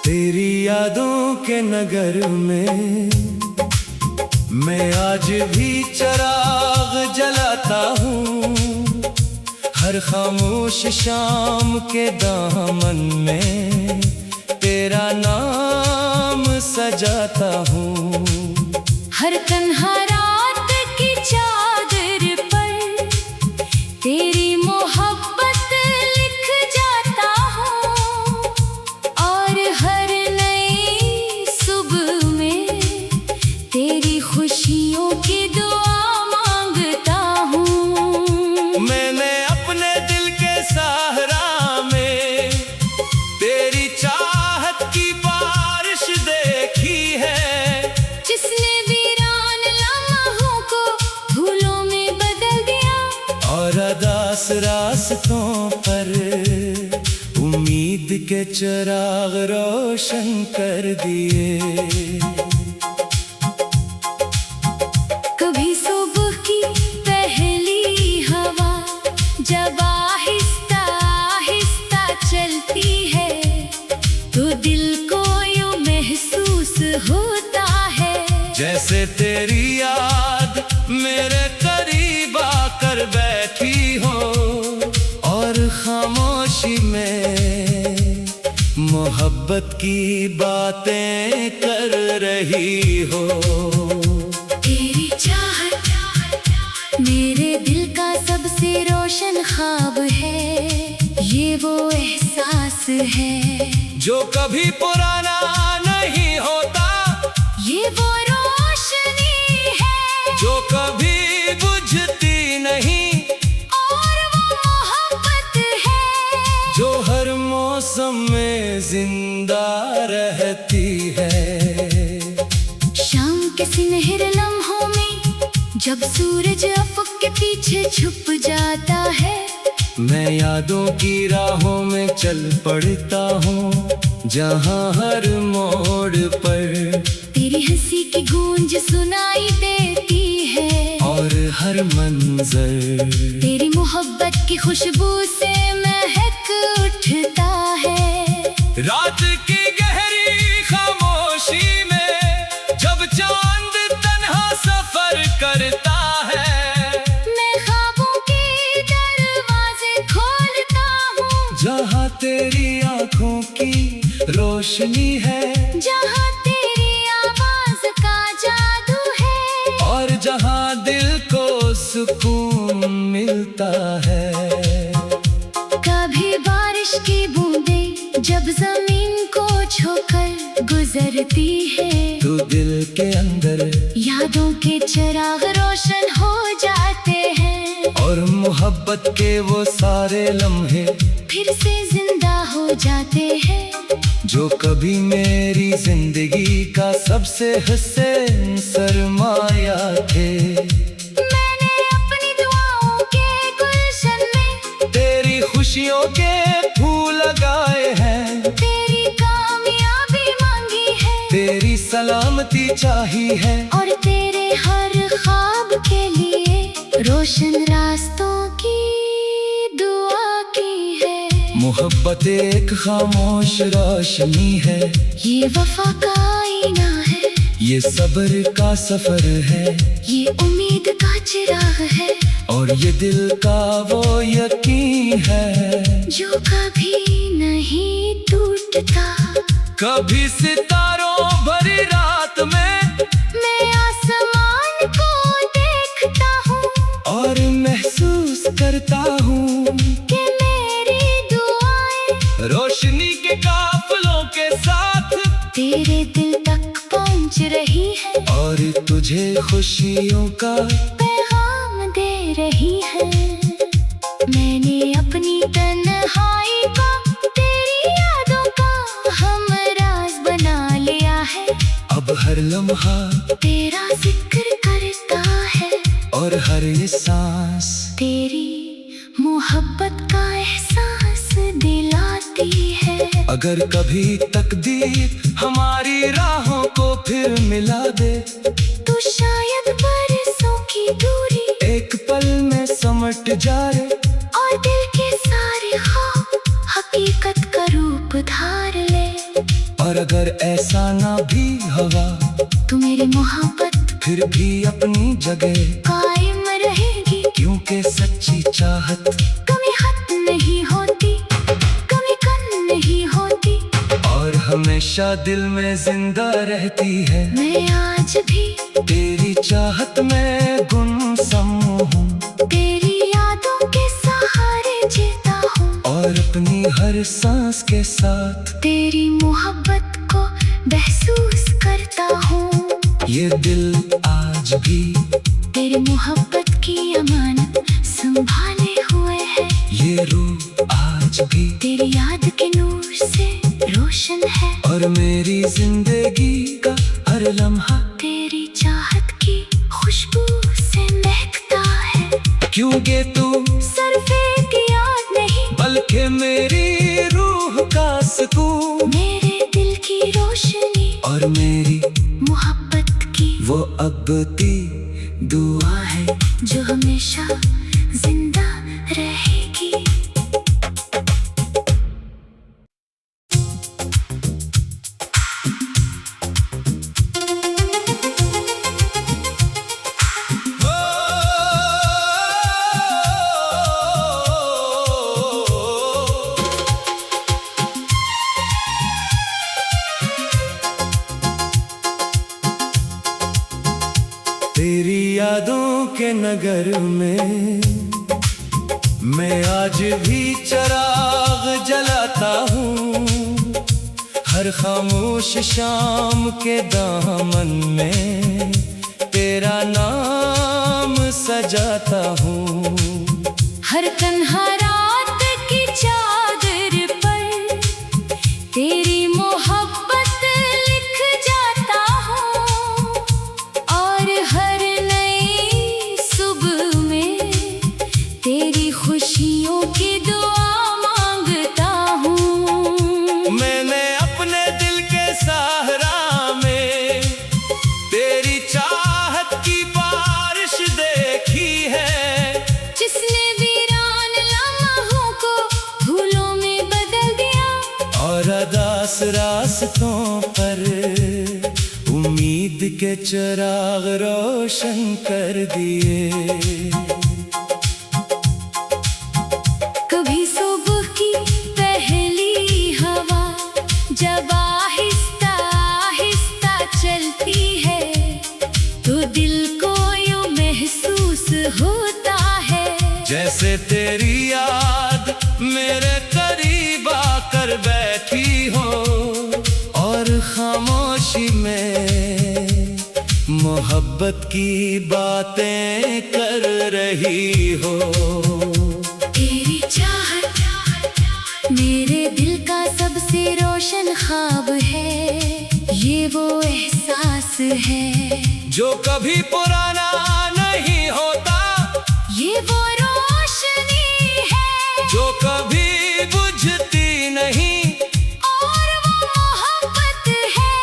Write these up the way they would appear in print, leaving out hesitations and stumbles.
तेरी यादों के नगर में मैं आज भी चिराग जलाता हूँ। हर खामोश शाम के दामन में तेरा नाम सजाता हूँ। हर तन्हा रात की चादर पर तेरी मोहब्बत लिख जाता हूँ, और हर नई सुबह में तेरी खुशियों की दुआ मांगता हूँ। मैंने अपने दिल के सहरा में तेरी चाहत की बारिश देखी है, जिसने वीरान लम्हों को फूलों में बदल दिया, और अदास रास्तों पर उम्मीद के चिराग रोशन कर दिए। कभी सुबह की पहली हवा जब आहिस्ता आहिस्ता चलती है, तो दिल को यूं महसूस होता है जैसे तेरी याद मेरे करीब आकर बैठी हो, और खामोशी में मोहब्बत की बातें कर रही हो। तेरी चाहत मेरे दिल का सबसे रोशन ख्वाब है, ये वो एहसास है जो कभी पुराना नहीं होता, ये वो रोशनी है जो कभी बुझती नहीं, और वो मोहब्बत है जो हर मौसम में जिंदा रहती है। शाम के सुनहरे लम्हों में जब सूरज अफक के पीछे छुप जाता है, मैं यादों की राहों में चल पड़ता हूँ, जहाँ हर मोड़ पर तेरी हंसी की गूंज सुनाई देती है, और हर मंजर तेरी मोहब्बत की खुशबू से महक उठता है। रात की गहरी खामोशी में जब चांद तन्हा सफर करता है, मैं ख्वाबों के दरवाजे खोलता हूँ, जहाँ तेरी आंखों की रोशनी है, जहाँ तेरी आवाज का जादू है, और जहाँ दिल को सुकून मिलता है। कभी बारिश की बूंदें जब जमीन को छूकर गुजरती है, तो दिल के अंदर यादों के चिराग रोशन हो जाते हैं, और मोहब्बत के वो सारे लम्हे फिर से जिंदा हो जाते हैं जो कभी मेरी जिंदगी का सबसे हसीन सरमाया थे। मैंने अपनी दुआओं के गुलशन में तेरी खुशियों के फूल लगाए हैं, तेरी कामयाबी मांगी है, तेरी सलामती चाही है, और तेरे हर ख्वाब के लिए रोशन रास्तों की दुआ की है। मोहब्बत एक खामोश रोशनी है, ये वफा का आईना है, ये सब्र का सफर है, ये उम्मीद का चिराग है, और ये दिल का वो यकीन है जो कभी नहीं टूटता। कभी सितारों भरी रात में मैं आसमान को देखता हूँ, और महसूस करता हूँ कि मेरी दुआएं रोशनी के काफलों के साथ तेरे दिल तक पहुँच रही है, और तुझे खुशियों का पैगाम दे रही है। मैंने अपनी तन्हाई को तेरी यादों का हमराज बना लिया है, अब हर लम्हा तेरा जिक्र करता है, और हर ये सांस तेरी अगर कभी तकदीर हमारी राहों को फिर मिला दे, तो शायद बरसों की दूरी एक पल में समट जाए, और दिल के सारे ख्वाब हकीकत का रूप धार ले। और अगर ऐसा ना भी हवा, तो मेरी मोहब्बत फिर भी अपनी जगह कायम रहेगी, क्योंकि सच्ची चाहत कभी हद नहीं होती, कभी कम नहीं होती, और हमेशा दिल में जिंदा रहती है। मैं आज भी तेरी चाहत में गुमसुम हूँ, तेरी यादों के सहारे जीता हूँ, और अपनी हर सांस के साथ तेरी मोहब्बत को महसूस करता हूँ। ये दिल आज भी तेरी मोहब्बत की अमानत संभाले हुए है, ये रूह आज भी तेरी याद के नूर से रोशन है, और मेरी जिंदगी का हर लम्हा तेरी चाहत की खुशबू से महकता है। क्योंकि तू सिर्फ एक याद नहीं, बल्कि मेरी रूह का सुकून, मेरे दिल की रोशनी और मेरी मोहब्बत की वो अबदी दुआ है जो हमेशा जिंदा रहेगी। तेरी यादों के नगर में मैं आज भी चिराग जलाता हूँ, हर खामोश शाम के दामन में तेरा नाम सजाता हूँ। हर तन्हा रात की चादर पर तेरी मोहब्बत लिख जाता हूँ, और हर नई सुबह में तेरी खुशियों की दुआ मांगता हूँ। मैंने अपने दिल के सहरा में तेरी चाहत की बारिश देखी है, जिसने वीरान लम्हों को फूलों में बदल दिया, और अदास रास्तों पर उम्मीद के चिराग रोशन कर दिए। कभी सुबह की पहली हवा जब आहिस्ता आहिस्ता चलती है, तो दिल को यूं महसूस होता है जैसे तेरी याद मेरे करीब आकर बैठी हो, और खामोशी में मोहब्बत की बातें कर रही हो। तेरी चाहत मेरे दिल का सबसे रोशन ख्वाब है, ये वो एहसास है जो कभी पुराना नहीं होता, ये वो रोशनी है जो कभी बुझती नहीं, और वो मोहब्बत है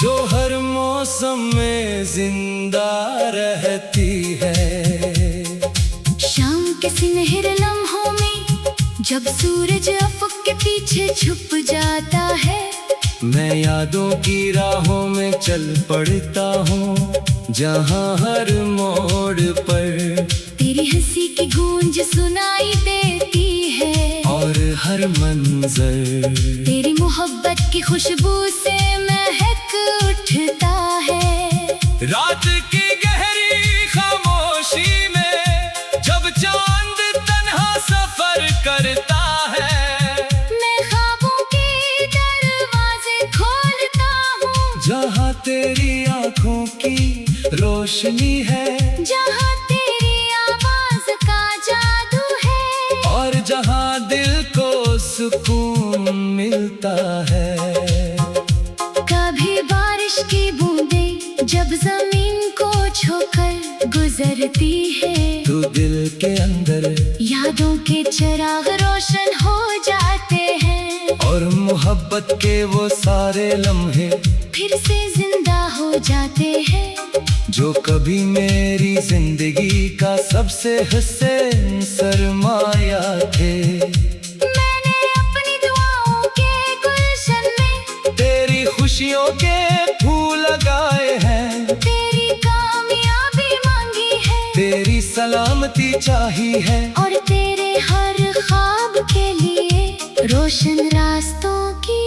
जो हर मौसम में जिंदा रहती है। शाम के सुनहरे लम्हों में जब सूरज अफक के पीछे छुप जाता है, मैं यादों की राहों में चल पड़ता हूँ, जहाँ हर मोड़ पर तेरी हंसी की गूंज सुनाई देती है, और हर मंजर तेरी मोहब्बत की खुशबू से महक उठता है। रात की गहरी खामोशी में जब चांद तन्हा सफर करता है, मैं ख्वाबों के दरवाजे खोलता हूँ, जहाँ तेरी आँखों की रोशनी है, जहाँ तेरी आवाज का जादू है, और जहाँ दिल को सुकून मिलता है। कभी बारिश की बूंदें जब जमीन को छूकर गुजरती है, तो दिल के अंदर यादों के चिराग रोशन हो जाते हैं। और मोहब्बत के वो सारे लम्हे फिर से जिंदा हो जाते हैं जो कभी मेरी जिंदगी का सबसे हसीन सरमाया थे। मैंने अपनी दुआओं के गुलशन में तेरी खुशियों के फूल लगाए हैं, तेरी कामयाबी मांगी है, तेरी सलामती चाही है, और तेरे हर ख्वाब के लिए रोशन रास्तों की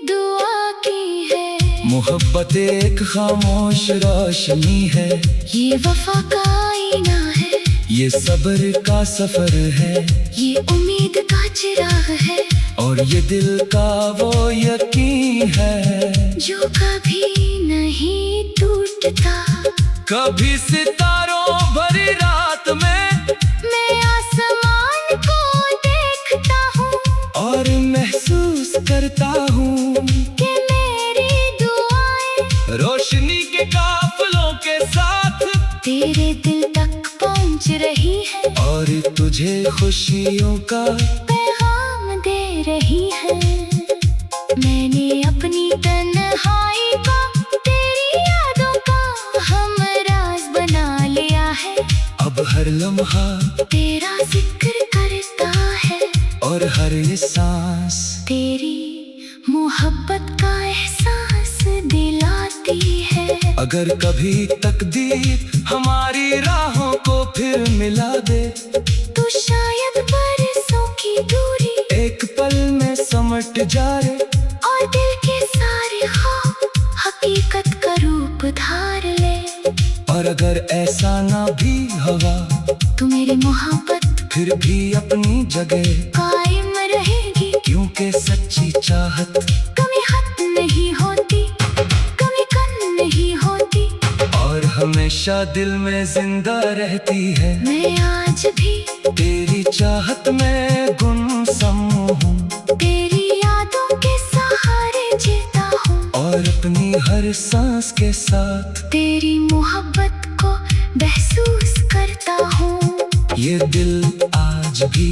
दुआ की है। मोहब्बत एक खामोश रोशनी है, ये वफा का आईना है, ये सब्र का सफर है, ये उम्मीद का चिराग है, और ये दिल का वो यकीन है जो कभी नहीं टूटता। कभी सितारों भरी रात में मैं आसमान को देखता हूँ और महसूस करता हूँ कि मेरी दुआएं रोशनी के काफिलों के साथ तेरे दिल तक पहुँच रही है, और तुझे खुशियों का पैगाम दे रही है। मैंने अपनी तन्हाई को तेरी यादों का हमराज बना लिया है, अब हर लम्हा तेरा जिक्र करता है, और हर ये सांस तेरी मोहब्बत का एहसास दिलाती है। अगर कभी तकदीर हमारी राहों को फिर मिला दे तो शायद बरसों की दूरी एक पल में समट जाए, और दिल के सारे ख्वाब हकीकत का रूप धार ले। और अगर ऐसा ना भी हवा तो मेरी मोहब्बत फिर भी अपनी जगह, कायम रहेगी, क्योंकि सच्ची चाहत कभी हद नहीं होती, कभी कम नहीं होती, और हमेशा दिल में जिंदा रहती है। मैं आज भी तेरी चाहत में गुमसुम हूँ, तेरी यादों के सहारे जीता हूँ, और अपनी हर सांस के साथ तेरी मोहब्बत को महसूस करता हूँ। ये दिल आज भी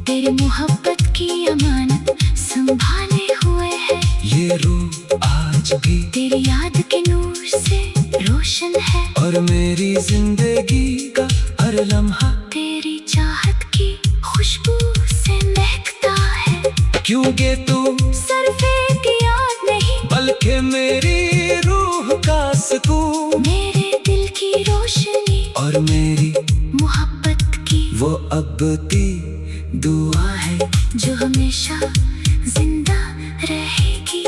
तेरी मोहब्बत की अमानत संभाले हुए है, ये रूह आज भी तेरी याद के नूर से रोशन है, और मेरी जिंदगी का हर लम्हा तेरी चाहत की खुशबू से महकता है। क्योंकि तू सिर्फ एक याद नहीं, बल्कि मेरी रूह का सुकून, मेरे दिल की रोशनी, और मेरी मोहब्बत की वो अबदी दुआ है जो हमेशा जिंदा रहेगी।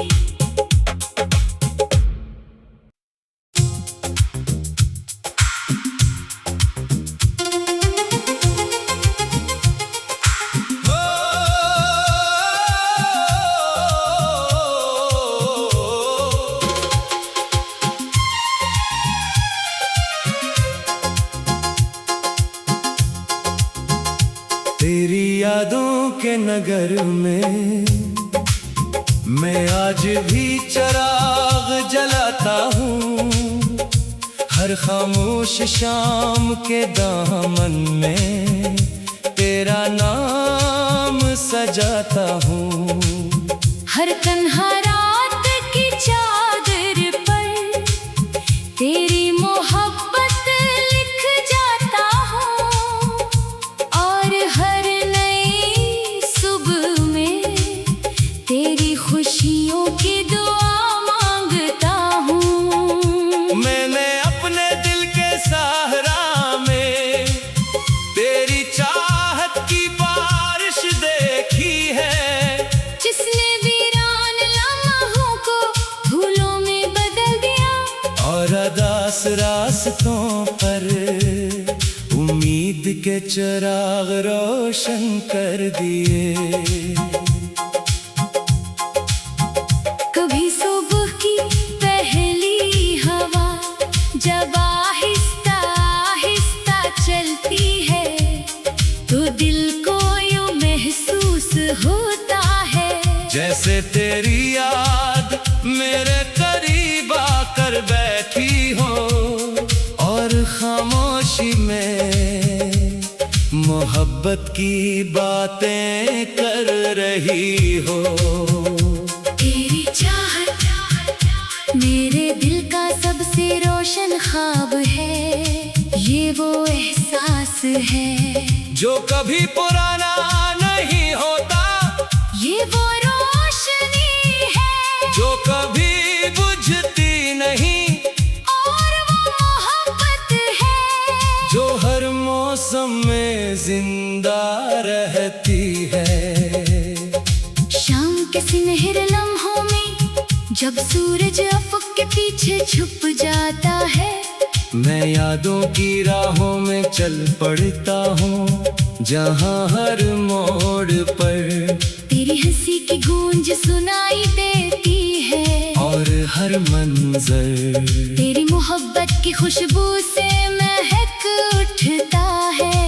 तेरी यादों के नगर में मैं आज भी चिराग जलाता हूँ, हर खामोश शाम के दामन में तेरा नाम सजाता हूँ। हर तन्हा रात की चादर पर तेरी मोहब्बत लिख जाता हूँ, और हर नई सुबह में तेरी खुशियों की दुआ मांगता हूँ। मैंने अपने दिल के सहरा में तेरी चाहत की बारिश देखी है, जिसने वीरान लम्हों को फूलों में बदल दिया, और अदास रास्तों पर उम्मीद के चिराग रोशन कर दिए। कभी सुबह की पहली हवा जब आहिस्ता आहिस्ता चलती है, तो दिल को यूं महसूस होता है जैसे तेरी याद मेरे करीब आकर बैठी हो, और खामोशी में मोहब्बत की बातें कर रही हो। तेरी चाहत मेरे दिल का सबसे रोशन ख्वाब है, ये वो एहसास है जो कभी पुराना नहीं होता, ये वो रोशनी है जो कभी बुझती नहीं, और वो मोहब्बत है जो हर मौसम में जिंदा रहती है। शाम के सुनहरे लम्हों में जब सूरज अफक के पीछे छुप जाता है, मैं यादों की राहों में चल पड़ता हूँ, जहाँ हर मोड़ पर तेरी हंसी की गूंज सुनाई देती है, और हर मंजर तेरी मोहब्बत की खुशबू से महक उठता है।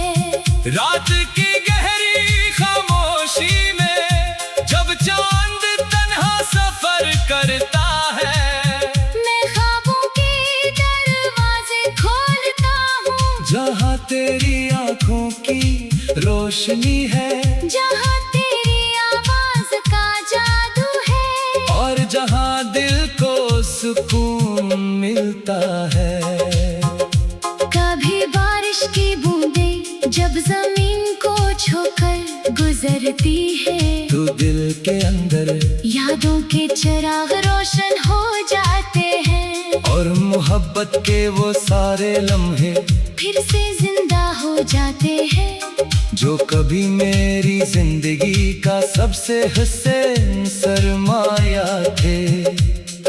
रात की गहरी खामोशी में जब चांद तन्हा सफर करता है, मैं ख्वाबों के दरवाजे खोलता हूँ, जहाँ तेरी आंखों की रोशनी है, जहाँ तेरी आवाज का जादू है, और जहाँ दिल को सुकून मिलता है। कभी बारिश की बूंदें जब जमीन को छूकर गुजरती है, तू दिल के अंदर यादों के चिराग रोशन हो जाते हैं, और मोहब्बत के वो सारे लम्हे फिर से जिंदा हो जाते हैं, जो कभी मेरी जिंदगी का सबसे हसीन सरमाया थे।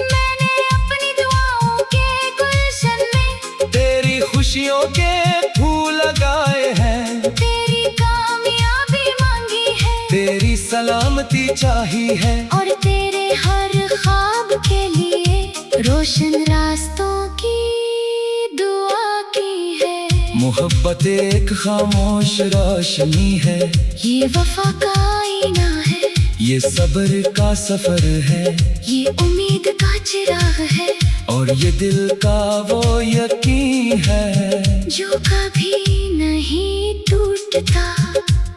मैंने अपनी दुआओं के गुलशन में तेरी खुशियों के फूल लगाए हैं, तेरी कामयाबी मांगी है, तेरी सलामती चाही है, और तेरे हर ख्वाब के लिए रोशन रास्तों की दुआ की है। मोहब्बत एक खामोश रोशनी है, ये वफा का आईना है, ये सब्र का सफर है, ये उम्मीद का चिराग है, और ये दिल का वो यकीन है जो कभी नहीं टूटता।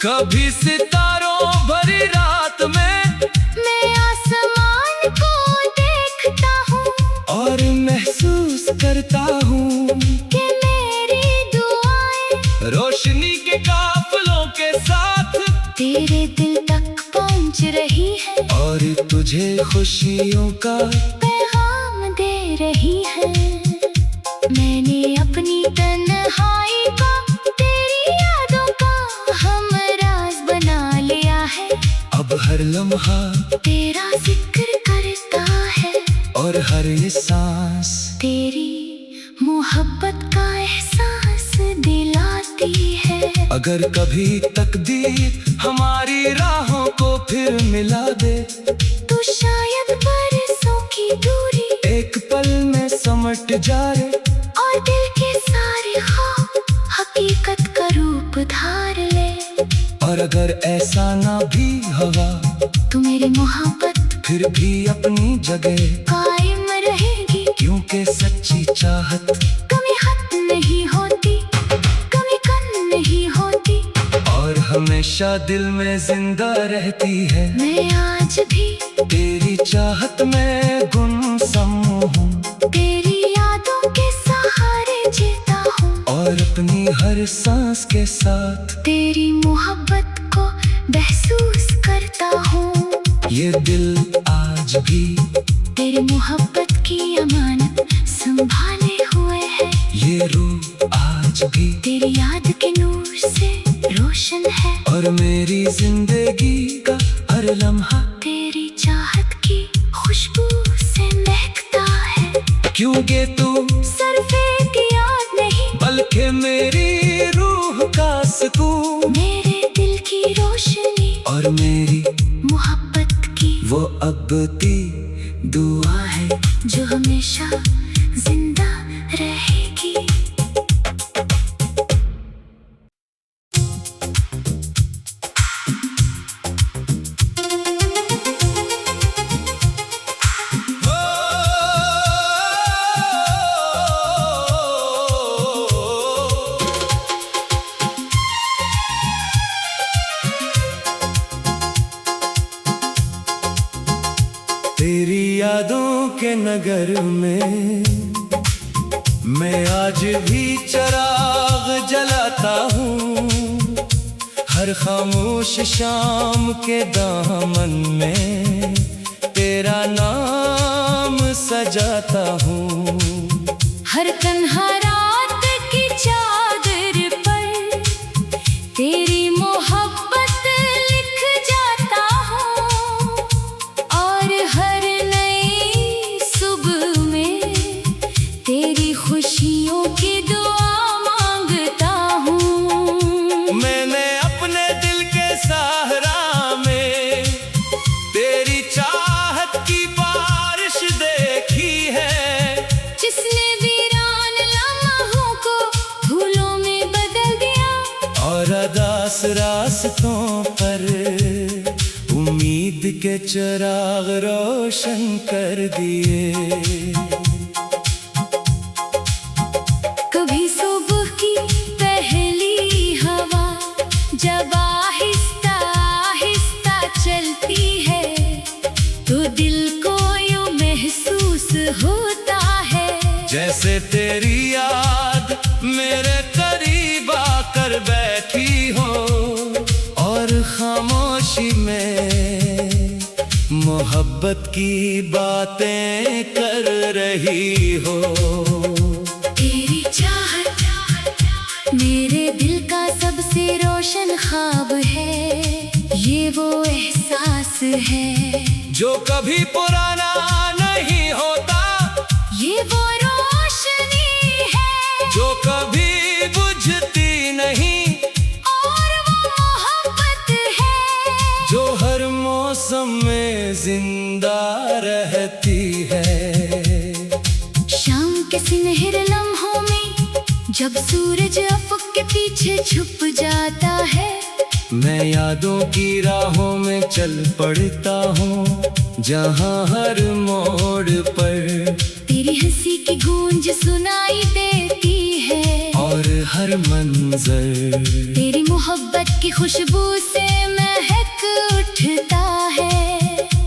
कभी सितारों भरी रात में मैं आसमान को देखता हूँ, और महसूस करता हूँ कि मेरी दुआएं रोशनी के काफिलों के साथ तेरे दिल तक पहुँच रही है, और तुझे खुशियों का पैगाम दे रही है। मैंने अपनी तन्हाई को तेरी यादों का हमराज बना लिया है, अब हर लम्हा तेरा जिक्र करता है, और हर ये सांस तेरी मोहब्बत का एहसास दिलाती है। अगर कभी तकदीर हमारी राहों को फिर मिला दे, तो शायद बरसों की दूरी एक पल में समट जाए, और दिल के सारे ख्वाब हकीकत का रूप धार ले। और अगर ऐसा ना भी हवा, तू मेरी मोहब्बत फिर भी अपनी जगह, कायम रहेगी, क्योंकि सच्ची चाहत कभी हद नहीं होती, कभी कम नहीं होती, और हमेशा दिल में जिंदा रहती है। मैं आज भी तेरी चाहत में गुमसुम हूँ, तेरी यादों के सहारे जीता हूँ, और अपनी हर सांस के साथ तेरी मोहब्बत को महसूस करता हूँ। ये दिल आज भी तेरी मोहब्बत की अमानत संभाले हुए है, ये रूह आज भी तेरी याद के नूर से रोशन है, और मेरी जिंदगी का हर लम्हा तेरी चाहत की खुशबू से महकता है। क्योंकि तू सिर्फ एक याद नहीं, बल्कि मेरी रूह का सुकून, मेरे दिल की रोशनी, और मेरी मोहब्बत की वो अबदी दुआ है जो हमेशा जिंदा रहेगी। के नगर में मैं आज भी चिराग जलाता हूँ। हर खामोश शाम के दामन में तेरा नाम सजाता हूँ। हर तन्हा रात की चादर पर तेरी मोहब्बत लिख जाता हूँ, और हर नई सुबह में तेरी खुशियों की दुआ मांगता हूँ। मैंने अपने दिल के सहरा में तेरी चाहत की बारिश देखी है, जिसने वीरान लम्हों को फूलों में बदल दिया, और अदास रास्तों पर उम्मीद के चिराग रोशन कर दिए। कभी सुबह की पहली हवा जब आहिस्ता आहिस्ता चलती है, तो दिल को यूं महसूस होता है जैसे तेरी याद मेरे करीब आकर बैठी हो, और खामोशी में मोहब्बत की बातें कर रही हो। तेरी चाहत मेरे दिल का सबसे रोशन ख्वाब है, ये वो एहसास है जो कभी पुराना नहीं होता, ये वो रोशनी है जो कभी बुझती नहीं, और वो मोहब्बत है जो हर मौसम में जिंदा रहती है। शाम के सुनहरे लम्हों में जब सूरज अफक के पीछे छुप जाता है, मैं यादों की राहों में चल पड़ता हूँ, जहाँ हर मोड़ पर तेरी हंसी की गूंज सुनाई देती है, और हर मंजर तेरी मोहब्बत की खुशबू से महक उठता है।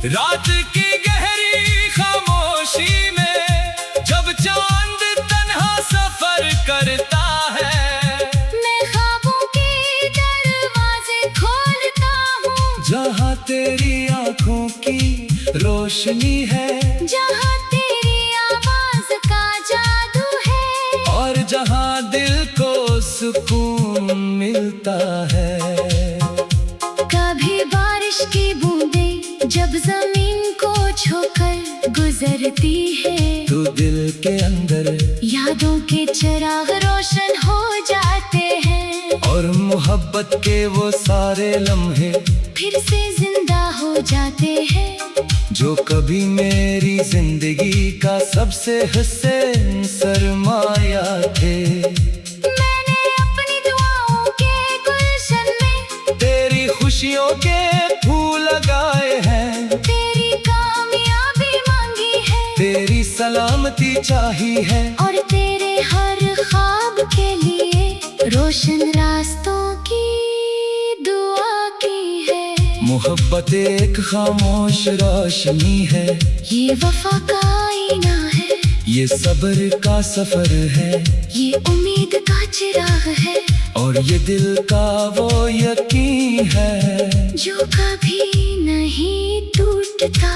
रात की गहरी खामोशी में जब चांद तन्हा सफर करता है, मैं ख्वाबों के दरवाजे खोलता हूँ, जहाँ तेरी आँखों की रोशनी है, जहाँ तेरी आवाज का जादू है, और जहाँ दिल को सुकून मिलता है। कभी बारिश की बूंदें जब जमीन को छूकर गुजरती है, तो दिल के अंदर यादों के चिराग रोशन हो जाते हैं, और मोहब्बत के वो सारे लम्हे फिर से जिंदा हो जाते हैं, जो कभी मेरी जिंदगी का सबसे हसीन सरमाया थे। मैंने अपनी दुआओं के गुलशन में तेरी खुशियों के फूल लगाए हैं, तेरी कामयाबी मांगी है, तेरी सलामती चाही है, और तेरे हर ख्वाब के लिए रोशन रास्तों की दुआ की है। मोहब्बत एक खामोश रोशनी है, ये वफा का आईना है, ये सब्र का सफर है, ये उम्मीद का चिराग है, और ये दिल का वो यकीन है जो कभी नहीं टूटता।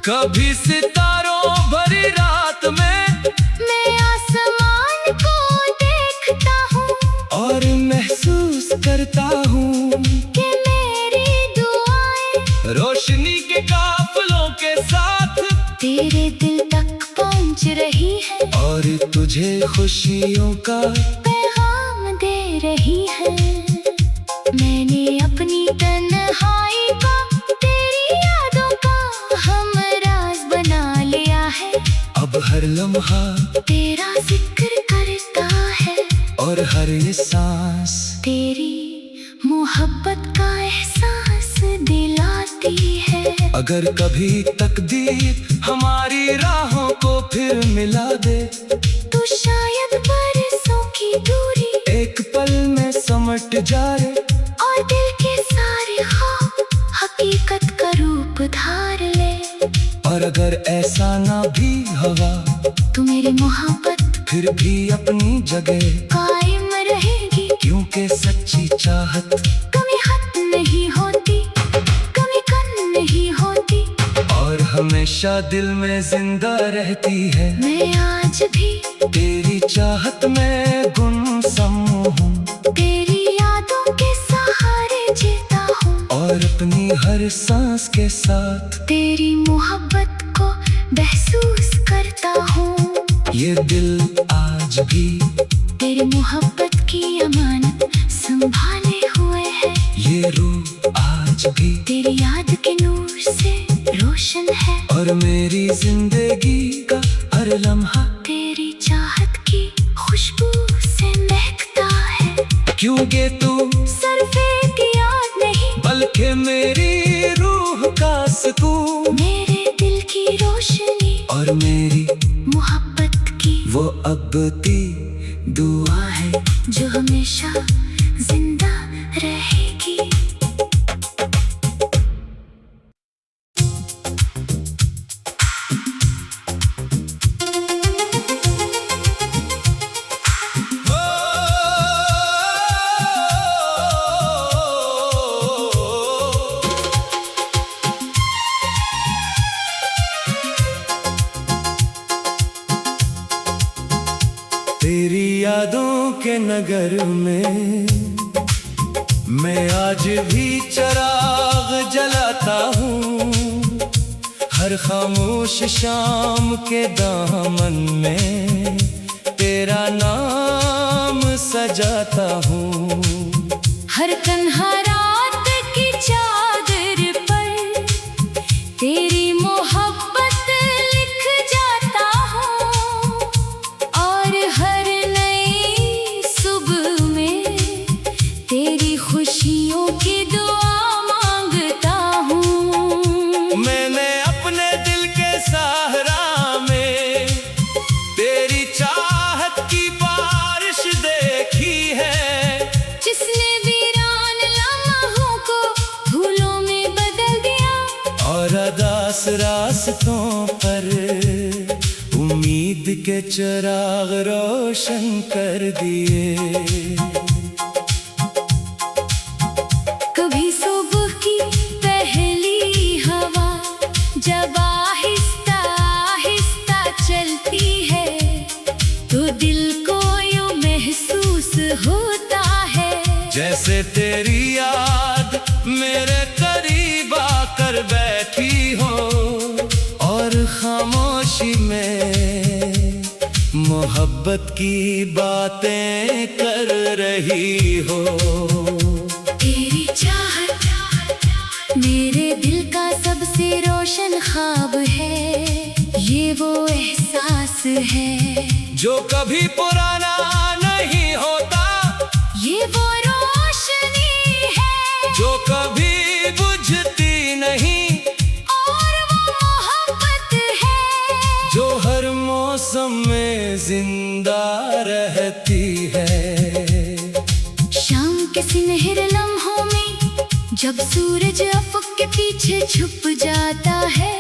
कभी सितारों भरी रात में मैं आसमान को देखता हूँ, और महसूस करता हूँ कि मेरी दुआएं रोशनी के काफिलों के साथ तेरे दिल तक पहुँच रही है, और तुझे खुशियों का पैगाम दे रही है। मैंने अपनी तन्हाई को तेरी यादों का हमराज बना लिया है, अब हर लम्हा तेरा जिक्र करता है, और हर ये सांस तेरी मोहब्बत का एहसास दिलाती है। अगर कभी तकदीर हमारी राहों को फिर मिला दे, तो शायद बरसों की दूरी एक पल में समट जाए, और दिल के सारे ख्वाब हकीकत का रूप धार ले। और अगर पर ऐसा ना भी हवा, तू मेरी मोहब्बत फिर भी अपनी जगह कायम रहेगी। क्योंकि सच्ची चाहत कभी हद नहीं होती, कभी कम नहीं होती, और हमेशा दिल में जिंदा रहती है। मैं आज भी तेरी चाहत में गुमसुम हूँ, तेरी यादों के सहारे जीता हूँ, और अपनी हर सांस के साथ तेरी मोहब्बत को महसूस करता हूँ। ये दिल आज भी तेरी मोहब्बत की अमानत संभाले हुए है। ये रूह आज भी तेरी याद के नूर से रोशन है, और मेरी जिंदगी का हर लम्हा तेरी चाहत की खुशबू से महकता है। क्योंकि तू सिर्फ एक याद नहीं, बल्कि मेरी रूह का सुकून, मेरे दिल की रोशनी और मेरी मोहब्बत की वो अबदी दुआ है जो हमेशा जिंदा रहेगी। तेरी यादों के नगर में मैं आज भी चिराग जलाता हूँ, हर खामोश शाम के दामन में तेरा नाम सजाता हूँ। हर तन्हा रात की चादर पर तेरी मोहब्बत लिख जाता हूँ, और हर नई सुबह में तेरी खुशियों की दुआ मांगता हूँ। मैंने अपने दिल के सहारा में तेरी चाहत की बारिश देखी है, जिसने वीरान लम्हों को फूलों में बदल दिया, और अदास रास्तों पर उम्मीद के चिराग रोशन कर दिए। कभी सुबह की पहली हवा जब आहिस्ता आहिस्ता चलती है, तो दिल को यूं महसूस होता है जैसे तेरी याद मेरे करीब आकर बैठी हो, और खामोशी में मोहब्बत की बातें कर रही हो। तेरी चाहत मेरे दिल का सबसे रोशन ख्वाब है, ये वो एहसास है जो कभी पुराना नहीं होता, ये वो रोशनी है जो कभी बुझती नहीं, और वो मोहब्बत है जो हर मौसम में जिंदा रहती है। शाम के सुनहरे लम्हों में जब सूरज अफक के पीछे छुप जाता है,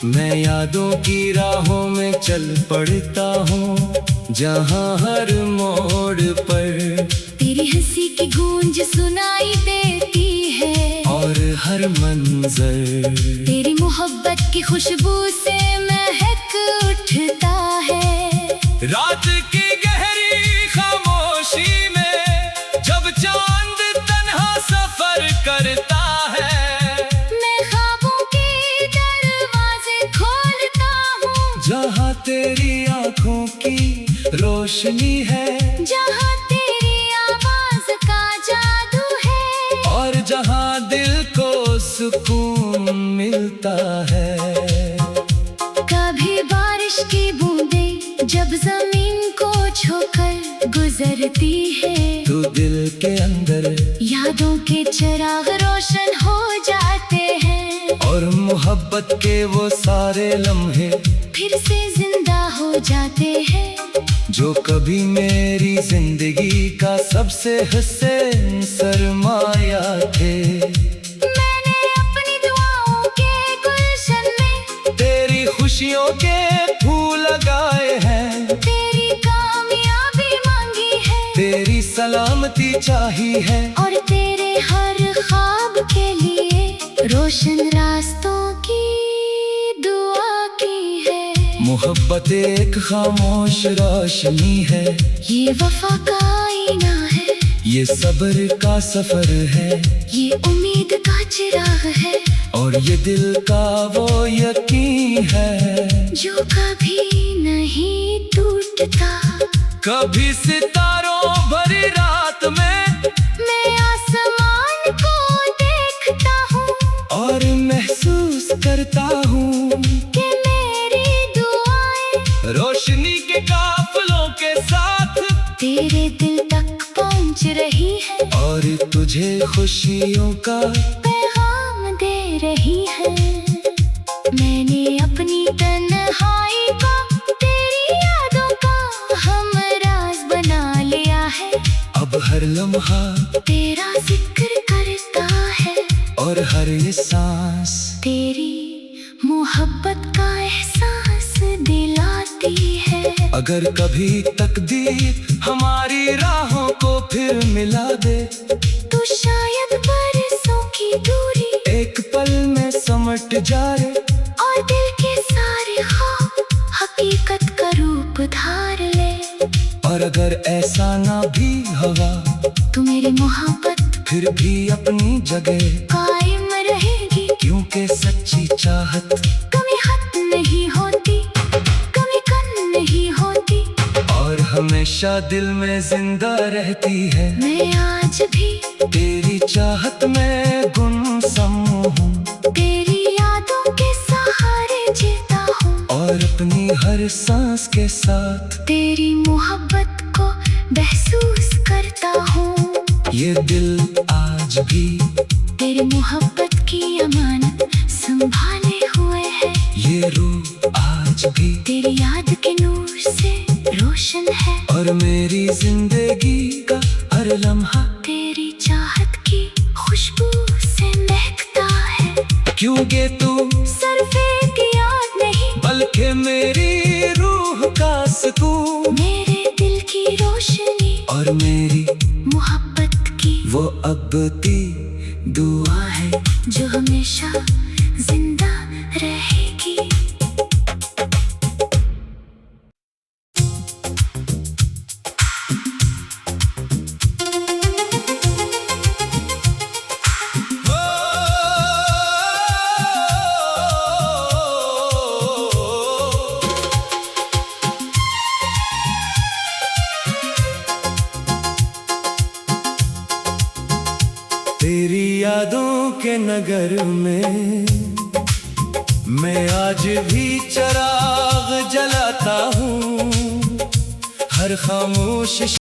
मैं यादों की राहों में चल पड़ता हूँ, जहाँ हर मोड़ पर तेरी हंसी की गूंज सुनाई देती है, और हर मंजर तेरी मोहब्बत की खुशबू से महक उठता है। रात की गहरी खामोशी में जब चांद तन्हा सफर करता है, मैं ख्वाबों के दरवाजे खोलता हूँ, जहाँ तेरी आँखों की रोशनी है, जहाँ तेरी आवाज का जादू है, और जहाँ दिल को सुकून मिलता है। कभी बारिश की बूंदें जब जमीन को छूकर गुजरती है, तो दिल के अंदर यादों के चिराग रोशन हो जाते हैं, और मोहब्बत के वो सारे लम्हे फिर से जिंदा हो जाते हैं, जो कभी मेरी जिंदगी का सबसे हसीन सरमाया थे। मैंने अपनी दुआओं के गुलशन में तेरी खुश चाही है। और तेरे हर ख्वाब के लिए रोशन रास्तों की दुआ की है। मोहब्बत एक खामोश रोशनी है, ये वफा का आईना है, ये सब्र का सफर है, ये उम्मीद का चिराग है, और ये दिल का वो यकीन है जो कभी नहीं टूटता। कभी सितारों भरी रात में मैं आसमान को देखता हूँ और महसूस करता हूँ कि मेरी दुआएं रोशनी के काफिलों के साथ तेरे दिल तक पहुँच रही है, और तुझे खुशियों का पैगाम दे रही है। मैंने अपनी तन्हाई को तेरी यादों का हमराज बना लिया है। अब हर लम्हा तेरा जिक्र करता है और हर ये सांस तेरी मोहब्बत का एहसास दिलाती है। अगर कभी तकदीर हमारी राहों को फिर मिला दे तो शायद बरसों की दूरी एक पल में समट जाए, और दिल के सारे ख्वाब हकीकत का रूप धार ले। और अगर ऐसा ना भी हवा तू मेरी मोहब्बत फिर भी अपनी जगह, कायम रहेगी, क्योंकि सच्ची चाहत कभी हद नहीं होती, कभी कम नहीं होती, और हमेशा दिल में जिंदा रहती है। मैं आज भी तेरी चाहत में गुमसुम हूँ, तेरी यादों के सहारे जीता हूँ, और अपनी हर सांस के साथ तेरी मोहब्बत को महसूस करता हूँ। ये दिल आज भी तेरी मोहब्बत की अमानत संभाले हुए है, ये रूह आज भी तेरी याद के नूर से रोशन है, और मेरी जिंदगी का हर लम्हा तेरी चाहत की खुशबू से महकता है। क्योंकि तू सिर्फ एक याद नहीं, बल्कि मेरी रूह का सुकून, मेरे दिल की रोशनी और मेरी मोहब्बत की वो अबदी दुआ है जो हमेशा जिंदा रहेगी। तेरी यादों के नगर में मैं आज भी चिराग जलाता हूँ, हर खामोश